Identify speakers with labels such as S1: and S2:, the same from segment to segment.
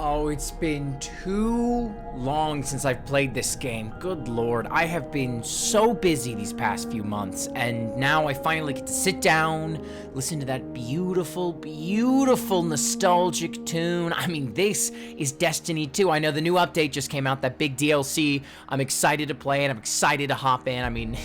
S1: Oh, it's been too long since I've played this game. Good lord, I have been so busy these past few months, and now I finally get to sit down, listen to that beautiful, beautiful nostalgic tune. I mean, this is Destiny 2. I know the new update just came out, that big DLC. I'm excited to play it. I'm excited to hop in. I mean,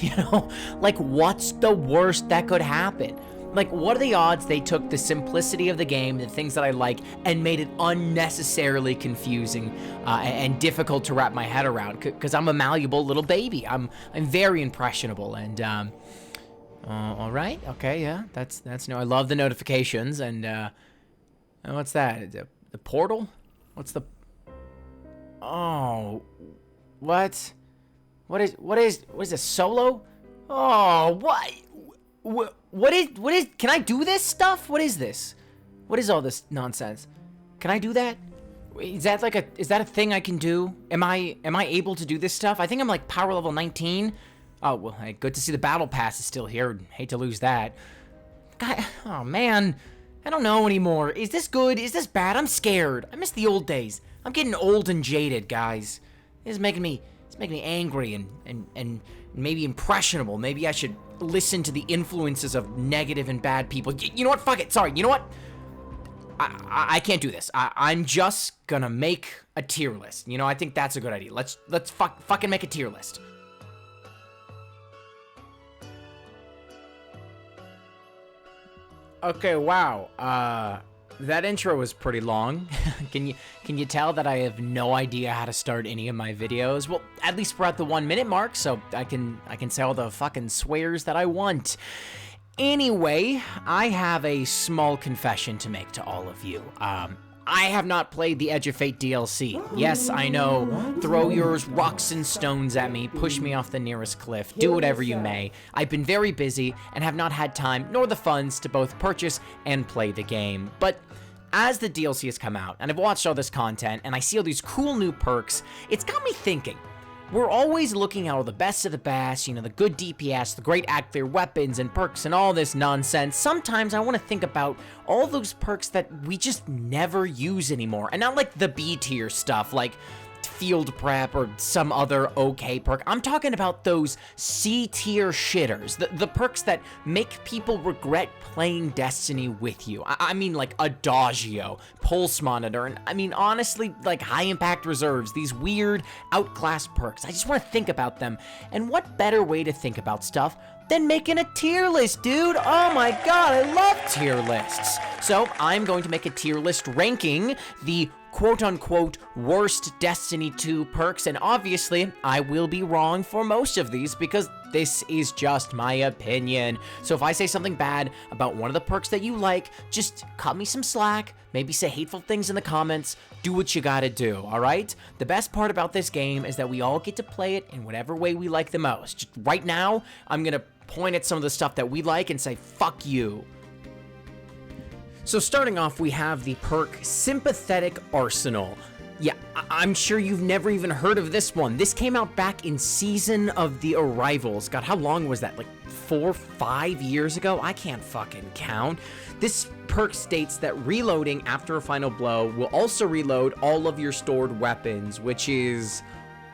S1: like, what's the worst that could happen? Like, what are the odds they took the simplicity of the game, the things that I like, and made it unnecessarily confusing and difficult to wrap my head around? Because I'm a malleable little baby. I'm very impressionable. And all right, okay, yeah, that's no. I love the notifications. And what's that? The portal? What's the? Oh, what? What is this? Solo? Oh, what? What is, can I do this stuff? What is this? What is all this nonsense? Can I do that? Is that a thing I can do? Am I able to do this stuff? I think I'm like power level 19. Oh, well, hey, good to see the battle pass is still here. Hate to lose that. God, oh man, I don't know anymore. Is this good? Is this bad? I'm scared. I miss the old days. I'm getting old and jaded, guys. It's making me angry and maybe impressionable. Maybe I should listen to the influences of negative and bad people. You know what? Fuck it. Sorry. You know what? I can't do this. I'm just gonna make a tier list. You know, I think that's a good idea. Let's fucking make a tier list. Okay, wow. That intro was pretty long. Can you tell that I have no idea how to start any of my videos? Well, at least we're at the 1 minute mark, so I can say all the fucking swears that I want. Anyway, I have a small confession to make to all of you. I have not played the Edge of Fate DLC. Yes, I know. Throw your rocks and stones at me, push me off the nearest cliff, do whatever you may. I've been very busy and have not had time nor the funds to both purchase and play the game. But as the DLC has come out and I've watched all this content and I see all these cool new perks, it's got me thinking. We're always looking at all the best of the best, you know, the good DPS, the great act clear weapons and perks and all this nonsense. Sometimes I want to think about all those perks that we just never use anymore. And not like the B tier stuff, like field prep or some other okay perk. I'm talking about those C tier shitters, the perks that make people regret playing Destiny with you. I mean, like Adagio, Pulse Monitor, and I mean, honestly, like high impact reserves, these weird outclassed perks. I just want to think about them. And what better way to think about stuff than making a tier list, dude? Oh my god, I love tier lists. So I'm going to make a tier list ranking the quote-unquote worst Destiny 2 perks, and obviously I will be wrong for most of these because this is just my opinion. So if I say something bad about one of the perks that you like, just cut me some slack, maybe say hateful things in the comments, do what you gotta do, alright? The best part about this game is that we all get to play it in whatever way we like the most. Just right now, I'm gonna point at some of the stuff that we like and say, fuck you. So starting off, we have the perk Sympathetic Arsenal. Yeah, I'm sure you've never even heard of this one. This came out back in Season of the Arrivals. God, how long was that? Like 4-5 years ago? I can't fucking count. This perk states that reloading after a final blow will also reload all of your stored weapons, which is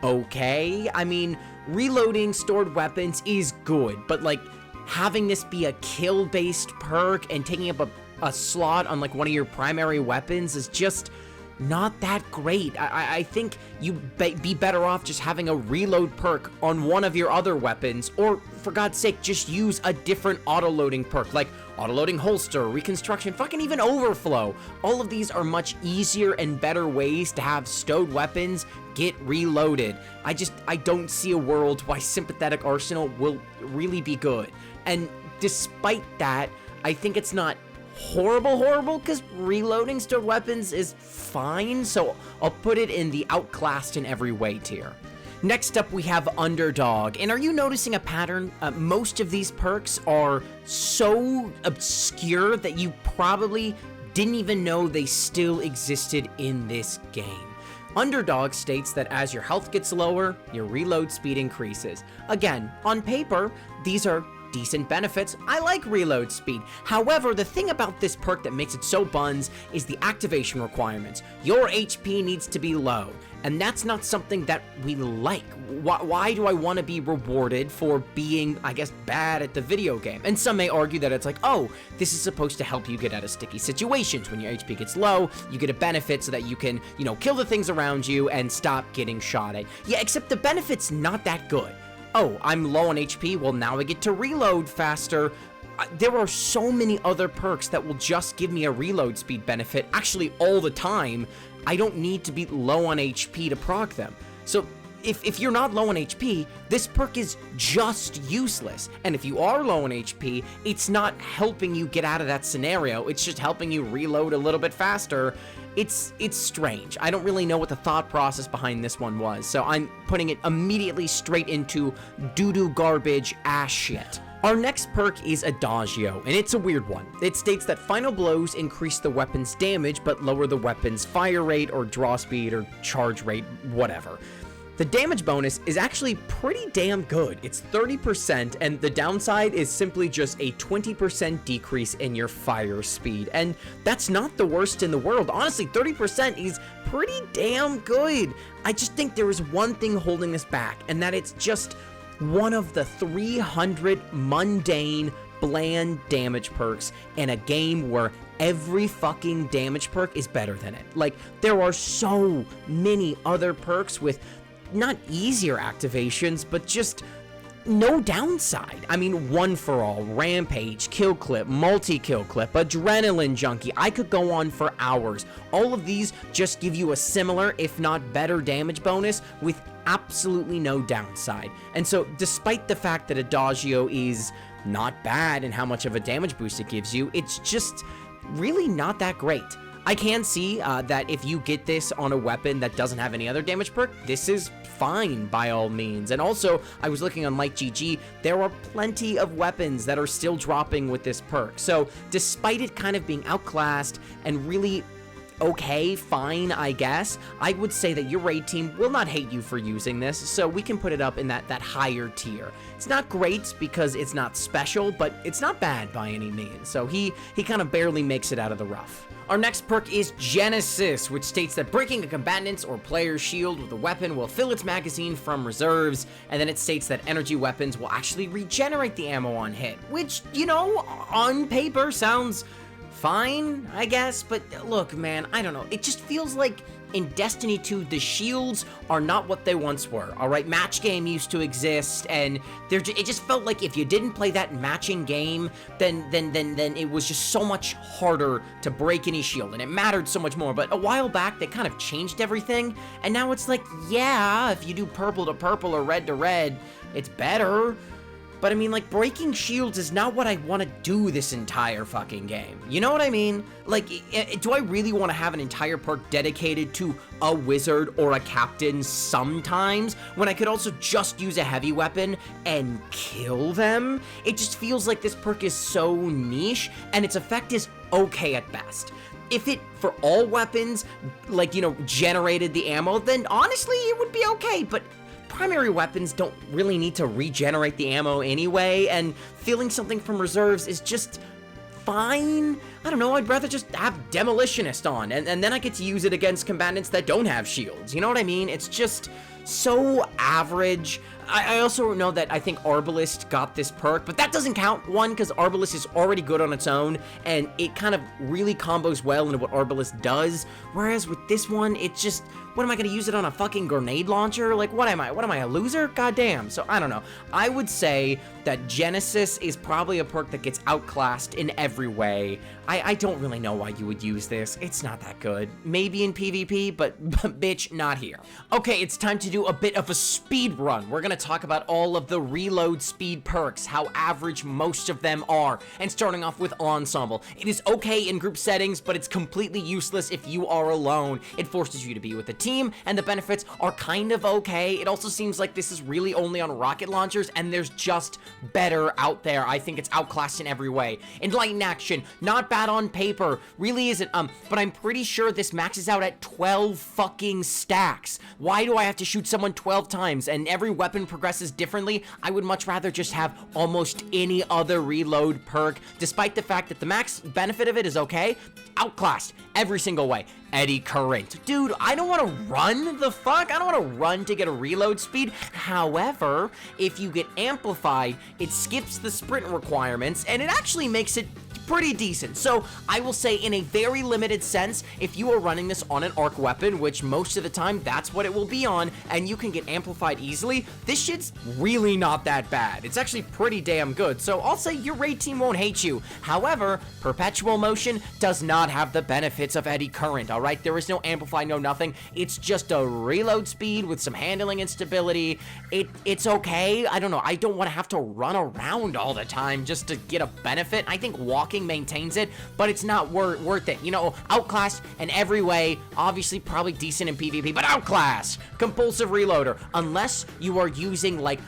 S1: okay. I mean, reloading stored weapons is good, but like having this be a kill-based perk and taking up a slot on like one of your primary weapons is just not that great. I think you'd be better off just having a reload perk on one of your other weapons, or for God's sake, just use a different auto-loading perk, like auto-loading holster, reconstruction, fucking even overflow. All of these are much easier and better ways to have stowed weapons get reloaded. I don't see a world why Sympathetic Arsenal will really be good. And despite that, I think it's not horrible, because reloading stored weapons is fine, so I'll put it in the outclassed in every way tier. Next up, we have Underdog, and are you noticing a pattern? Most of these perks are so obscure that you probably didn't even know they still existed in this game. Underdog states that as your health gets lower, your reload speed increases. Again, on paper, these are decent benefits. I like reload speed. However, the thing about this perk that makes it so buns is the activation requirements. Your HP needs to be low, and that's not something that we like. Why do I want to be rewarded for being, I guess, bad at the video game? And some may argue that it's like, oh, this is supposed to help you get out of sticky situations. When your HP gets low, you get a benefit so that you can, you know, kill the things around you and stop getting shot at. Yeah, except the benefit's not that good. Oh, I'm low on HP, well now I get to reload faster. There are so many other perks that will just give me a reload speed benefit, actually all the time. I don't need to be low on HP to proc them. So if you're not low on HP, this perk is just useless. And if you are low on HP, it's not helping you get out of that scenario. It's just helping you reload a little bit faster. It's strange. I don't really know what the thought process behind this one was. So I'm putting it immediately straight into doo-doo garbage ass shit. Our next perk is Adagio, and it's a weird one. It states that final blows increase the weapon's damage, but lower the weapon's fire rate or draw speed or charge rate, whatever. The damage bonus is actually pretty damn good. It's 30%, and the downside is simply just a 20% decrease in your fire speed. And that's not the worst in the world. Honestly, 30% is pretty damn good. I just think there is one thing holding this back, and that it's just one of the 300 mundane, bland damage perks in a game where every fucking damage perk is better than it. Like, there are so many other perks with not easier activations, but just no downside. I mean, One for All, Rampage, Kill Clip, Multi-Kill Clip, Adrenaline Junkie. I could go on for hours. All of these just give you a similar, if not better, damage bonus with absolutely no downside. And so, despite the fact that Adagio is not bad in how much of a damage boost it gives you, it's just really not that great. I can see that if you get this on a weapon that doesn't have any other damage perk, this is fine by all means. And also, I was looking on LikeGG, there are plenty of weapons that are still dropping with this perk. So, despite it kind of being outclassed and really okay, fine, I guess, I would say that your raid team will not hate you for using this, so we can put it up in that higher tier. It's not great because it's not special, but it's not bad by any means, so he kind of barely makes it out of the rough. Our next perk is Genesis, which states that breaking a combatant's or player's shield with a weapon will fill its magazine from reserves, and then it states that energy weapons will actually regenerate the ammo on hit, which, you know, on paper sounds fine, I guess, but look, man, I don't know. It just feels like in Destiny 2, the shields are not what they once were, alright? Match game used to exist, and it just felt like if you didn't play that matching game, then it was just so much harder to break any shield, and it mattered so much more. But a while back, they kind of changed everything, and now it's like, yeah, if you do purple to purple or red to red, it's better. But I mean, like, breaking shields is not what I want to do this entire fucking game. You know what I mean? Like, do I really want to have an entire perk dedicated to a wizard or a captain sometimes, when I could also just use a heavy weapon and kill them? It just feels like this perk is so niche, and its effect is okay at best. If it, for all weapons, like, you know, generated the ammo, then honestly, it would be okay, but primary weapons don't really need to regenerate the ammo anyway, and filling something from reserves is just fine. I don't know, I'd rather just have Demolitionist on, and then I get to use it against combatants that don't have shields, you know what I mean? It's just so average. I also know that I think Arbalist got this perk, but that doesn't count, one, because Arbalist is already good on its own, and it kind of really combos well into what Arbalist does, whereas with this one, it's just, what am I going to use it on, a fucking grenade launcher? Like, what am I, a loser? Goddamn. So, I don't know. I would say that Genesis is probably a perk that gets outclassed in every way. I don't really know why you would use this. It's not that good. Maybe in PvP, but bitch, not here. Okay, it's time to do a bit of a speed run. We're going to talk about all of the reload speed perks, how average most of them are, and starting off with Ensemble. It is okay in group settings, but it's completely useless if you are alone. It forces you to be with a team, and the benefits are kind of okay. It also seems like this is really only on rocket launchers, and there's just better out there. I think it's outclassed in every way. Enlightened Action, not bad bad on paper, really isn't, but I'm pretty sure this maxes out at 12 fucking stacks. Why do I have to shoot someone 12 times, and every weapon progresses differently? I would much rather just have almost any other reload perk, despite the fact that the max benefit of it is okay. Outclassed every single way. Eddy Current. Dude, I don't want to run, the fuck? I don't want to run to get a reload speed. However, if you get amplified, it skips the sprint requirements, and it actually makes it pretty decent. So I will say, in a very limited sense, if you are running this on an arc weapon, which most of the time that's what it will be on, and you can get amplified easily, this shit's really not that bad. It's actually pretty damn good. So I'll say your raid team won't hate you. However, Perpetual Motion does not have the benefits of Eddy Current, alright? There is no amplify, no nothing. It's just a reload speed with some handling and stability. It's okay. I don't know. I don't want to have to run around all the time just to get a benefit. I think walking maintains it, but it's not worth it. You know, outclassed in every way, obviously probably decent in PvP, but outclassed. Compulsive reloader, unless you are using like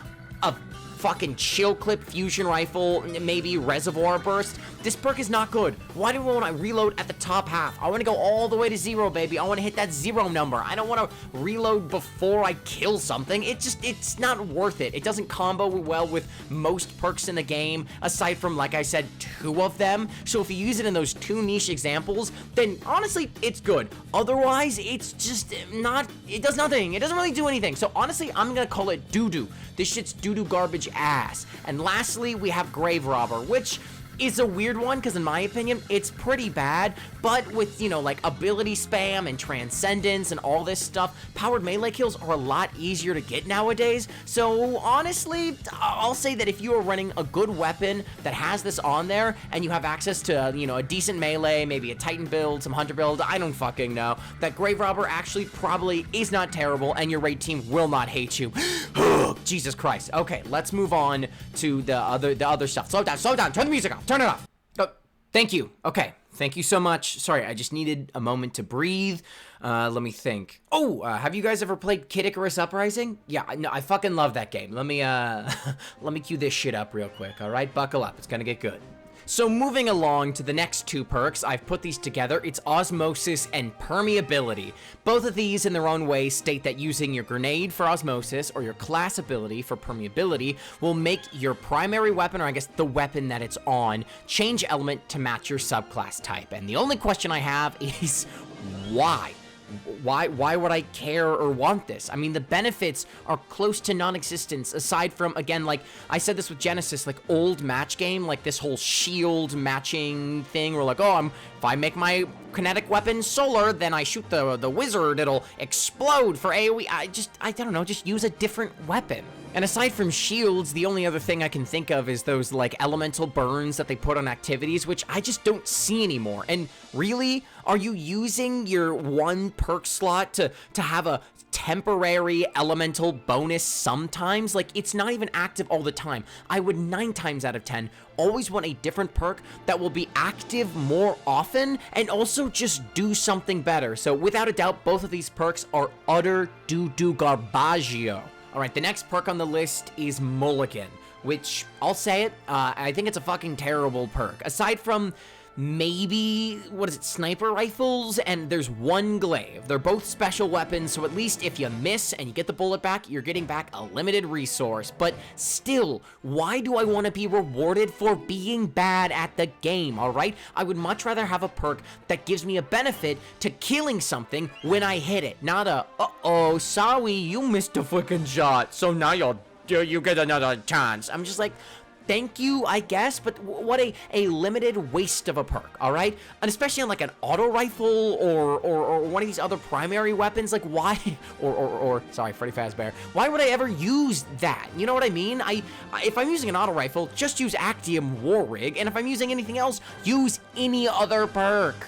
S1: a fucking chill clip fusion rifle, maybe reservoir burst, this perk is not good. Why do I want to reload at the top half? I want to go all the way to 0, baby. I want to hit that 0 number. I don't want to reload before I kill something. It's not worth it. It doesn't combo well with most perks in the game, aside from, like I said, 2 of them. So if you use it in those 2 niche examples, then honestly, it's good. Otherwise, it's just not, it does nothing. It doesn't really do anything. So honestly, I'm going to call it doo-doo. This shit's doo-doo garbage ass. And lastly, we have Grave Robber, which is a weird one, because in my opinion, it's pretty bad, but with, you know, like ability spam and transcendence and all this stuff, powered melee kills are a lot easier to get nowadays. So honestly, I'll say that if you are running a good weapon that has this on there, and you have access to, you know, a decent melee, maybe a Titan build, some Hunter build, I don't fucking know, that Grave Robber actually probably is not terrible, and your raid team will not hate you. Jesus Christ. Okay, let's move on to the other stuff. Slow down, turn the music off, turn it off. Oh, thank you. Okay, thank you so much. Sorry, I just needed a moment to breathe. Let me think. Oh, have you guys ever played Kid Icarus Uprising? Yeah, no, I fucking love that game. Let me, let me cue this shit up real quick, all right? Buckle up, it's gonna get good. So moving along to the next 2 perks, I've put these together. It's Osmosis and Permeability. Both of these in their own way state that using your grenade for Osmosis or your class ability for Permeability will make your primary weapon, or I guess the weapon that it's on, change element to match your subclass type. And the only question I have is why? Why would I care or want this? I mean, the benefits are close to non-existence, aside from, again, like, I said this with Genesis, like, old match game, like this whole shield matching thing, where like, oh, if I make my kinetic weapon solar, then I shoot the wizard, it'll explode for AoE. I don't know, just use a different weapon. And aside from shields, the only other thing I can think of is those, like, elemental burns that they put on activities, which I just don't see anymore. And really, are you using your 1 perk slot to have a temporary elemental bonus sometimes? Like, it's not even active all the time. I would 9 times out of 10 always want a different perk that will be active more often and also just do something better. So without a doubt, both of these perks are utter doo-doo garbaggio. Alright, the next perk on the list is Mulligan, which, I'll say it, I think it's a fucking terrible perk. Aside from maybe, what is it, sniper rifles, and there's 1 glaive. They're both special weapons, so at least if you miss and you get the bullet back, you're getting back a limited resource. But still, why do I want to be rewarded for being bad at the game, alright? I would much rather have a perk that gives me a benefit to killing something when I hit it, not a, uh-oh, sorry, you missed a freaking shot, so now you get another chance. I'm just like, thank you, I guess, but what a limited waste of a perk, all right? And especially on, like, an auto rifle or one of these other primary weapons, like, why, sorry, Freddy Fazbear, why would I ever use that? You know what I mean? If I'm using an auto rifle, just use Actium War Rig, and if I'm using anything else, use any other perk.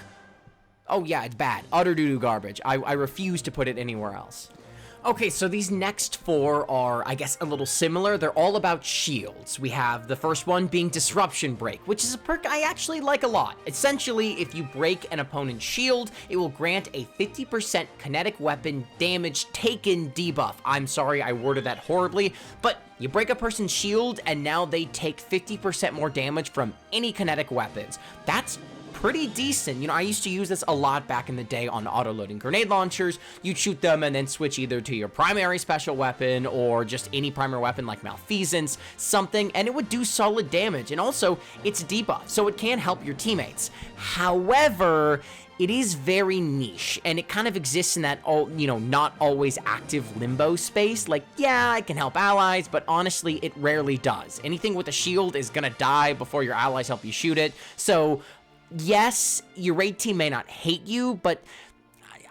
S1: Oh yeah, it's bad. Utter doo-doo garbage. I refuse to put it anywhere else. Okay, so these next 4 are, I guess, a little similar. They're all about shields. We have the first one being Disruption Break, which is a perk I actually like a lot. Essentially, if you break an opponent's shield, it will grant a 50% kinetic weapon damage taken debuff. I'm sorry, I worded that horribly, but you break a person's shield, and now they take 50% more damage from any kinetic weapons. That's pretty decent. You know, I used to use this a lot back in the day on auto-loading grenade launchers. You'd shoot them and then switch either to your primary special weapon or just any primary weapon like Malfeasance, something, and it would do solid damage. And also, it's a debuff, so it can help your teammates. However, it is very niche, and it kind of exists in that, not always active limbo space. Like, yeah, it can help allies, but honestly, it rarely does. Anything with a shield is gonna die before your allies help you shoot it. So, yes, your raid team may not hate you, but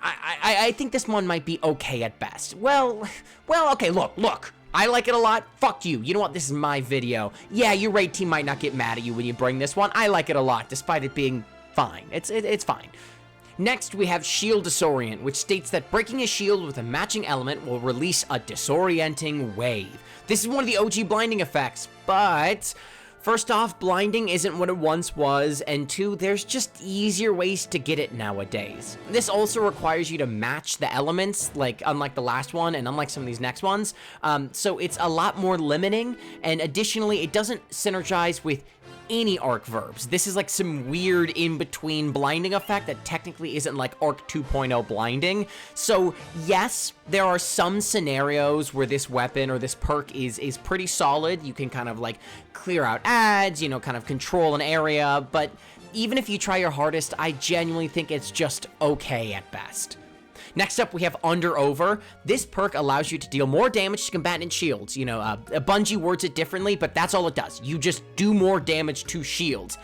S1: I think this one might be okay at best. Well, okay, look. I like it a lot. Fuck you. You know what? This is my video. Yeah, your raid team might not get mad at you when you bring this one. I like it a lot, despite it being fine. It's fine. Next, we have Shield Disorient, which states that breaking a shield with a matching element will release a disorienting wave. This is one of the OG blinding effects, but first off, blinding isn't what it once was, and two, there's just easier ways to get it nowadays. This also requires you to match the elements, like unlike the last one and unlike some of these next ones, so it's a lot more limiting, and additionally, it doesn't synergize with any arc verbs. This is like some weird in-between blinding effect that technically isn't like arc 2.0 blinding. So yes, there are some scenarios where this weapon or this perk is pretty solid. You can kind of like clear out ads, you know, kind of control an area, but even if you try your hardest, I genuinely think it's just okay at best. Next up, we have Under Over. This perk allows you to deal more damage to combatant shields. You know, Bungie words it differently, but that's all it does. You just do more damage to shields.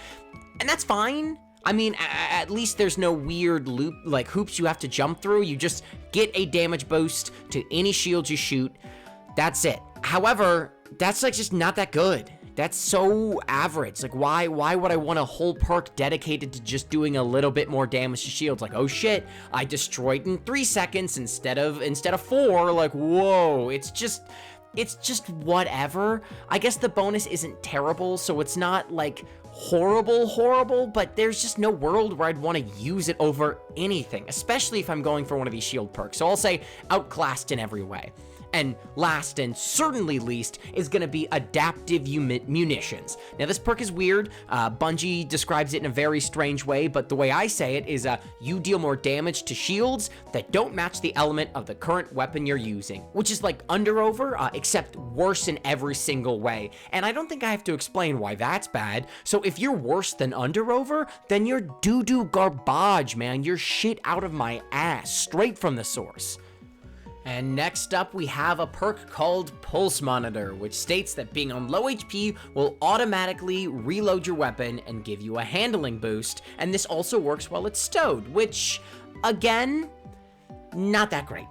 S1: And that's fine. I mean, at least there's no weird loop, like hoops you have to jump through. You just get a damage boost to any shields you shoot. That's it. However, that's like just not that good. That's so average. Like, why would I want a whole perk dedicated to just doing a little bit more damage to shields? Like, oh shit, I destroyed in 3 seconds instead of 4. Like, whoa, it's just whatever. I guess the bonus isn't terrible, so it's not like horrible, but there's just no world where I'd want to use it over anything, especially if I'm going for one of these shield perks. So I'll say outclassed in every way. And last and certainly least is going to be Adaptive Munitions. Now, this perk is weird. Bungie describes it in a very strange way, but the way I say it is you deal more damage to shields that don't match the element of the current weapon you're using, which is like Under Over, except worse in every single way. And I don't think I have to explain why that's bad. So if you're worse than Under Over, then you're doo-doo garbage, man. You're shit out of my ass, straight from the source. And next up, we have a perk called Pulse Monitor, which states that being on low HP will automatically reload your weapon and give you a handling boost, and this also works while it's stowed, which, again, not that great.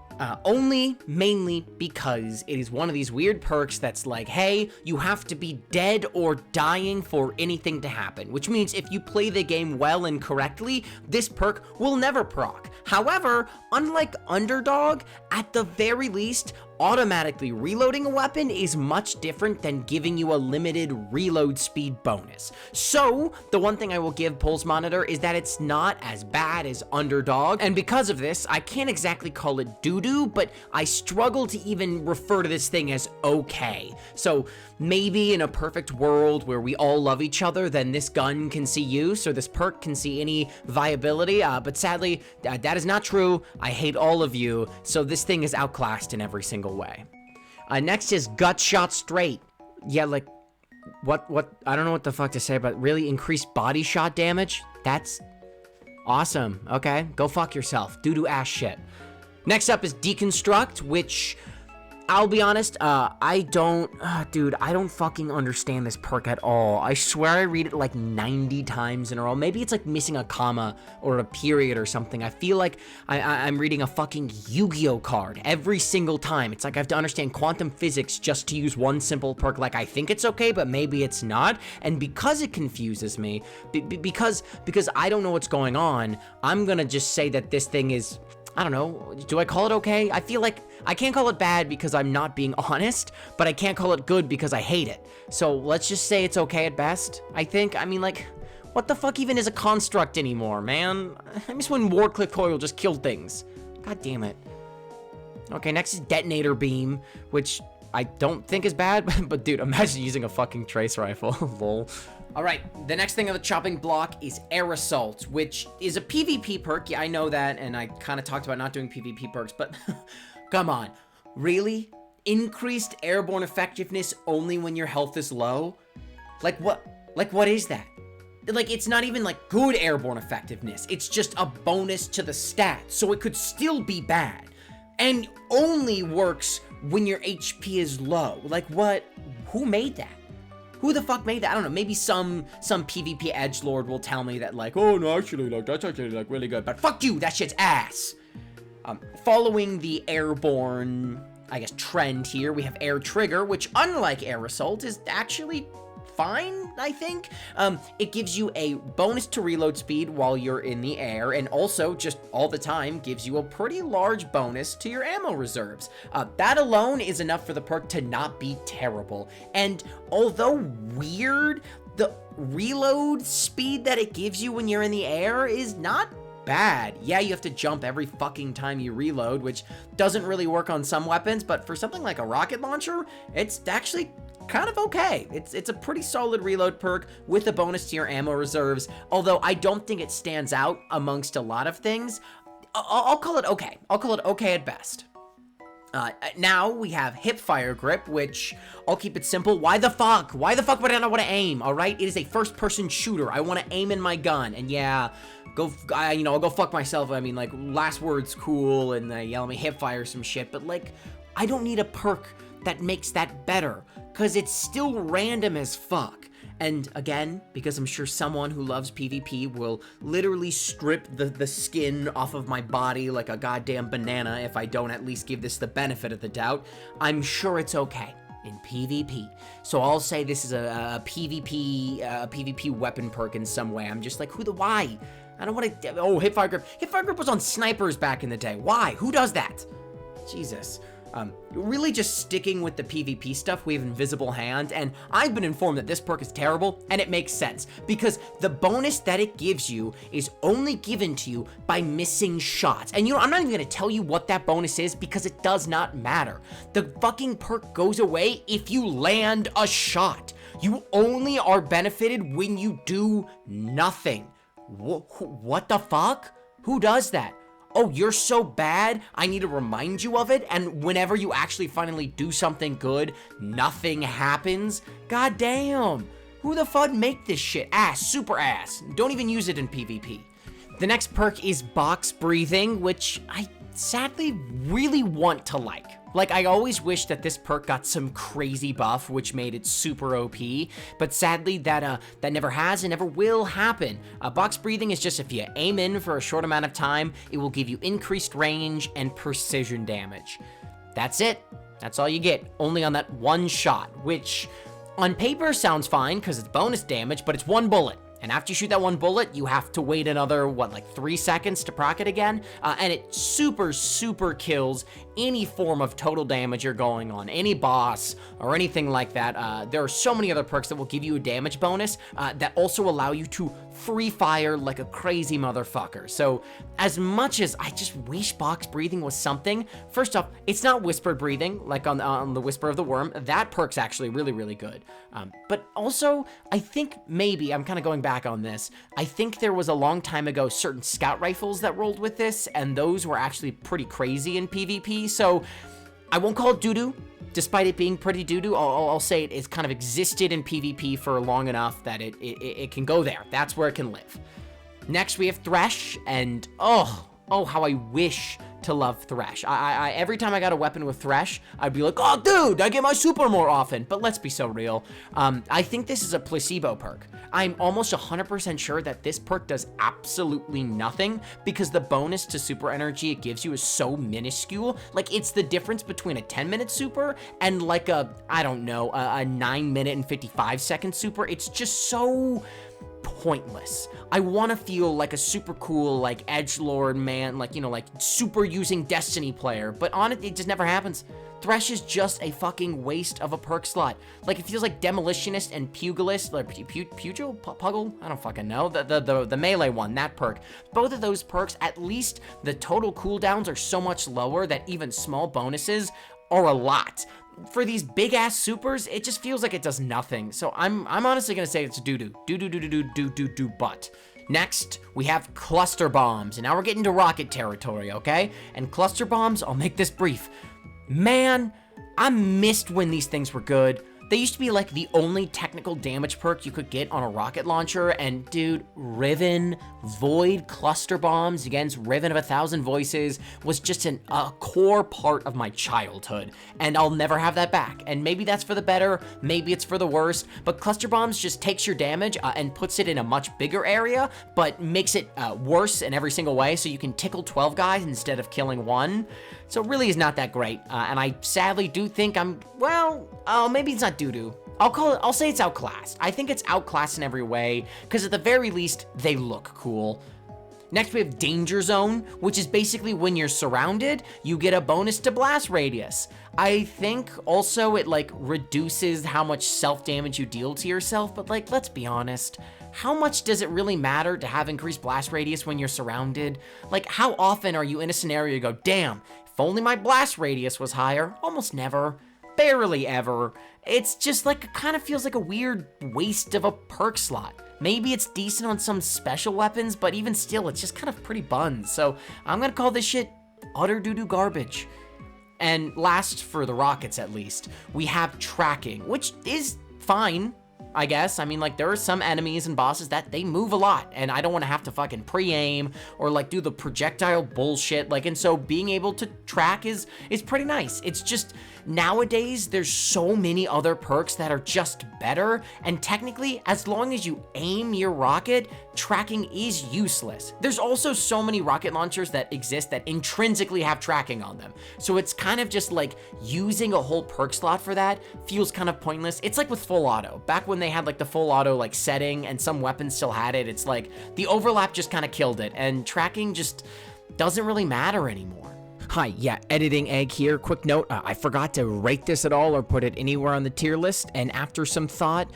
S1: Mainly because it is one of these weird perks that's like, hey, you have to be dead or dying for anything to happen, which means if you play the game well and correctly, this perk will never proc. However, unlike Underdog, at the very least, automatically reloading a weapon is much different than giving you a limited reload speed bonus. So, the one thing I will give Pulse Monitor is that it's not as bad as Underdog, and because of this, I can't exactly call it doo-doo, but I struggle to even refer to this thing as okay. So, maybe in a perfect world where we all love each other, then this gun can see use, or this perk can see any viability, but sadly, that is not true. I hate all of you, so this thing is outclassed in every single way. Next is Gut Shot Straight. Yeah, like, what, I don't know what the fuck to say, but really increased body shot damage? That's awesome. Okay, go fuck yourself. Doo-doo ass shit. Next up is Deconstruct, which, I'll be honest, I don't fucking understand this perk at all. I swear I read it like 90 times in a row. Maybe it's like missing a comma or a period or something. I feel like I'm reading a fucking Yu-Gi-Oh card every single time. It's like I have to understand quantum physics just to use one simple perk. Like, I think it's okay, but maybe it's not. And because it confuses me, because I don't know what's going on, I'm gonna just say that this thing is, I don't know, do I call it okay? I feel like I can't call it bad because I'm not being honest, but I can't call it good because I hate it. So let's just say it's okay at best, I think. I mean, like, what the fuck even is a construct anymore, man? I miss when Warcliff Coil just killed things. God damn it. Okay, next is Detonator Beam, which I don't think is bad, but dude, imagine using a fucking trace rifle. Lol. All right, the next thing on the chopping block is Air Assault, which is a PvP perk. Yeah, I know that, and I kind of talked about not doing PvP perks, but come on. Really? Increased airborne effectiveness only when your health is low? Like what? Like what is that? Like, it's not even like good airborne effectiveness. It's just a bonus to the stats, so it could still be bad. And only works when your HP is low. Like what? Who made that? Who the fuck made that? I don't know. Maybe some PvP edgelord will tell me that like, oh no, actually, like that's actually like really good. But fuck you, that shit's ass. Following the airborne, I guess, trend here, we have Air Trigger, which unlike Air Assault is actually fine, I think. It gives you a bonus to reload speed while you're in the air, and also just all the time gives you a pretty large bonus to your ammo reserves. That alone is enough for the perk to not be terrible. And although weird, the reload speed that it gives you when you're in the air is not bad. Yeah, you have to jump every fucking time you reload, which doesn't really work on some weapons, but for something like a rocket launcher, it's actually kind of okay. It's a pretty solid reload perk with a bonus to your ammo reserves, although I don't think it stands out amongst a lot of things. I'll call it okay. I'll call it okay at best. Now we have hip fire grip, which I'll keep it simple. Why the fuck? Why the fuck would I not want to aim? All right, it is a first-person shooter. I want to aim in my gun, and yeah, I'll go fuck myself. I mean, like, last word's cool, and let me hip fire some shit, but like, I don't need a perk that makes that better, because it's still random as fuck. And again, because I'm sure someone who loves PvP will literally strip the skin off of my body like a goddamn banana if I don't at least give this the benefit of the doubt, I'm sure it's okay in PvP. So I'll say this is a PvP weapon perk in some way. I'm just like, why? I don't want to, oh, hipfire grip. Hipfire grip was on snipers back in the day. Why? Who does that? Jesus. Really just sticking with the PvP stuff, we have Invisible Hand, and I've been informed that this perk is terrible, and it makes sense, because the bonus that it gives you is only given to you by missing shots. And I'm not even going to tell you what that bonus is, because it does not matter. The fucking perk goes away if you land a shot. You only are benefited when you do nothing. What the fuck? Who does that? Oh, you're so bad, I need to remind you of it, and whenever you actually finally do something good, nothing happens? God damn. Who the fuck make this shit? Ass, super ass. Don't even use it in PvP. The next perk is box breathing, which I sadly really want to like. Like, I always wish that this perk got some crazy buff, which made it super OP, but sadly, that never has and never will happen. Box breathing is just if you aim in for a short amount of time, it will give you increased range and precision damage. That's it. That's all you get, only on that one shot, which on paper sounds fine because it's bonus damage, but it's one bullet. And after you shoot that one bullet, you have to wait another, like 3 seconds to proc it again? And it super, super kills any form of total damage you're going on, any boss or anything like that. There are so many other perks that will give you a damage bonus that also allow you to free fire like a crazy motherfucker. So as much as I just wish box breathing was something, first off, it's not whispered breathing like on the Whisper of the Worm. That perk's actually really, really good. But also, I think maybe, I'm kind of going back on this, I think there was a long time ago certain scout rifles that rolled with this, and those were actually pretty crazy in PvP, so I won't call it doo-doo, despite it being pretty doo-doo. I'll say it's kind of existed in PvP for long enough that it can go there. That's where it can live. Next, we have Thresh, and oh, how I wish to love Thresh. I every time I got a weapon with Thresh, I'd be like, oh, dude, I get my super more often. But let's be so real. I think this is a placebo perk. I'm almost 100% sure that this perk does absolutely nothing because the bonus to super energy it gives you is so minuscule. Like, it's the difference between a 10-minute super and like a 9-minute and 55-second super. It's just so pointless. I want to feel like a super cool, like, edgelord man, like, like super using Destiny player, but on it just never happens. Thresh is just a fucking waste of a perk slot. Like, it feels like Demolitionist and Pugilist, like Pugil? I don't fucking know. The melee one, that perk. Both of those perks, at least the total cooldowns are so much lower that even small bonuses are a lot. for these big-ass supers, it just feels like it does nothing. So I'm honestly gonna say it's doo-doo. Do-do-do-do-do-do-do-do, but. Next, we have cluster bombs, and now we're getting to rocket territory, okay? And cluster bombs, I'll make this brief. Man, I missed when these things were good. They used to be like the only technical damage perk you could get on a rocket launcher, and dude, Riven, Void Cluster Bombs against Riven of 1,000 Voices was just a core part of my childhood, and I'll never have that back. And maybe that's for the better, maybe it's for the worse, but Cluster Bombs just takes your damage and puts it in a much bigger area, but makes it worse in every single way, so you can tickle 12 guys instead of killing one. So it really is not that great, and I sadly do think I'm, well, maybe it's not doo-doo. I'll say it's outclassed. I think it's outclassed in every way, because at the very least, they look cool. Next, we have Danger Zone, which is basically when you're surrounded, you get a bonus to blast radius. I think also it, like, reduces how much self-damage you deal to yourself, but, like, let's be honest. How much does it really matter to have increased blast radius when you're surrounded? Like, how often are you in a scenario you go, damn, if only my blast radius was higher? Almost never. Barely ever. It's just like, it kind of feels like a weird waste of a perk slot. Maybe it's decent on some special weapons, but even still, it's just kind of pretty buns. So I'm gonna call this shit utter doo-doo garbage. And last, for the rockets at least, we have tracking, which is fine, I guess. I mean, like, there are some enemies and bosses that they move a lot, and I don't want to have to fucking pre-aim or, like, do the projectile bullshit. Like, and so being able to track is pretty nice. It's just, nowadays, there's so many other perks that are just better, and technically, as long as you aim your rocket, tracking is useless. There's also so many rocket launchers that exist that intrinsically have tracking on them. So it's kind of just like using a whole perk slot for that feels kind of pointless. It's like with full auto. Back when they had like the full auto like setting and some weapons still had it, it's like the overlap just kind of killed it, and tracking just doesn't really matter anymore. Hi, yeah, Editing Egg here. Quick note, I forgot to rate this at all or put it anywhere on the tier list, and after some thought,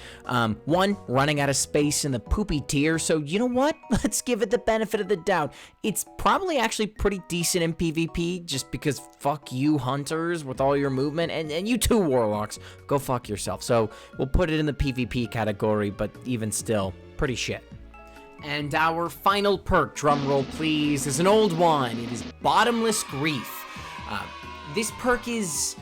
S1: one, running out of space in the poopy tier, so you know what? Let's give it the benefit of the doubt. It's probably actually pretty decent in PvP, just because fuck you, hunters, with all your movement, and you too, warlocks. Go fuck yourself. So we'll put it in the PvP category, but even still, pretty shit. And our final perk, drumroll please, is an old one. It is Bottomless Grief. This perk is...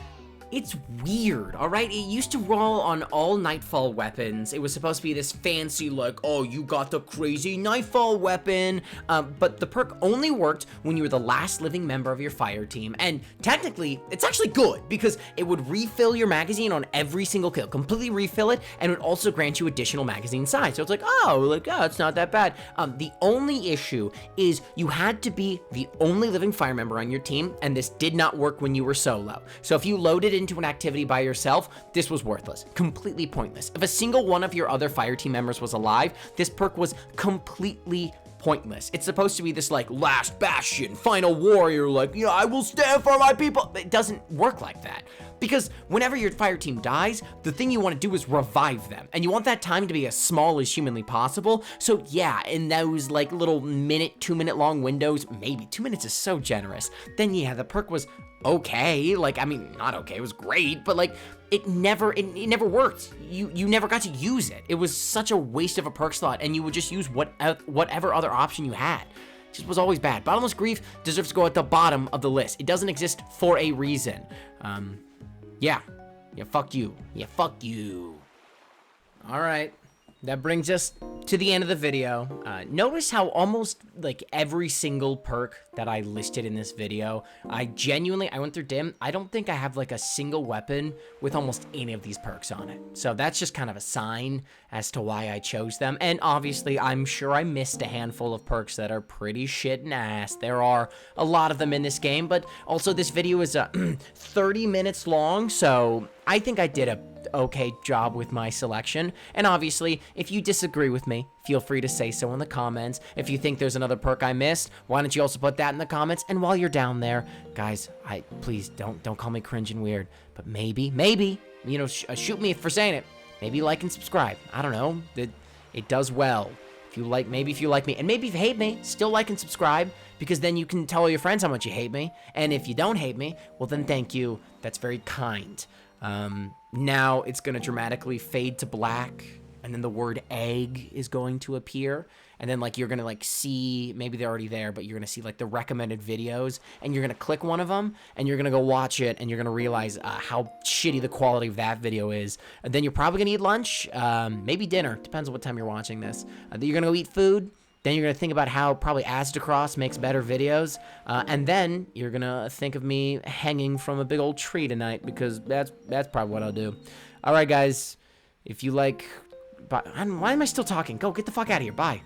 S1: it's weird, all right? It used to roll on all Nightfall weapons. It was supposed to be this fancy, like, oh, you got the crazy Nightfall weapon. But the perk only worked when you were the last living member of your fire team. And technically, it's actually good because it would refill your magazine on every single kill, completely refill it, and it would also grant you additional magazine size. So it's like, oh, it's not that bad. The only issue is you had to be the only living fire member on your team, and this did not work when you were solo. So if you loaded into an activity by yourself, this was worthless, completely pointless. If a single one of your other fire team members was alive, this perk was completely pointless. It's supposed to be this like last bastion, final warrior, like, yeah, I will stand for my people. It doesn't work like that. Because whenever your fire team dies, the thing you want to do is revive them. And you want that time to be as small as humanly possible. So yeah, in those like little minute, 2 minute long windows, maybe 2 minutes is so generous. Then yeah, the perk was okay. Like, I mean, not okay, it was great, but like, it never worked. You never got to use it. It was such a waste of a perk slot, and you would just use whatever other option you had. It just was always bad. Bottomless Grief deserves to go at the bottom of the list. It doesn't exist for a reason. Yeah, fuck you. Yeah, fuck you. All right, that brings us to the end of the video. Notice how almost like every single perk that I listed in this video, I went through dim. I don't think I have like a single weapon with almost any of these perks on it. So that's just kind of a sign as to why I chose them. And obviously, I'm sure I missed a handful of perks that are pretty shit and ass. There are a lot of them in this game, but also this video is 30 minutes long, so I think I did a okay job with my selection. And obviously, if you disagree with me, feel free to say so in the comments. If you think there's another perk I missed, why don't you also put that in the comments? And while you're down there, guys, please don't call me cringe and weird, but maybe, you know, shoot me for saying it. Maybe like and subscribe. I don't know. It does well. If you like me, and maybe if you hate me, still like and subscribe, because then you can tell all your friends how much you hate me. And if you don't hate me, well then thank you. That's very kind. Now it's going to dramatically fade to black, and then the word egg is going to appear, and then like you're going to like see, maybe they're already there, but you're going to see like the recommended videos, and you're going to click one of them, and you're going to go watch it, and you're going to realize how shitty the quality of that video is. And then you're probably going to eat lunch, maybe dinner, depends on what time you're watching this. Then you're going to go eat food. Then you're going to think about how probably Acid Across makes better videos. And then you're going to think of me hanging from a big old tree tonight, because that's probably what I'll do. All right, guys. If you like... Why am I still talking? Go, get the fuck out of here. Bye.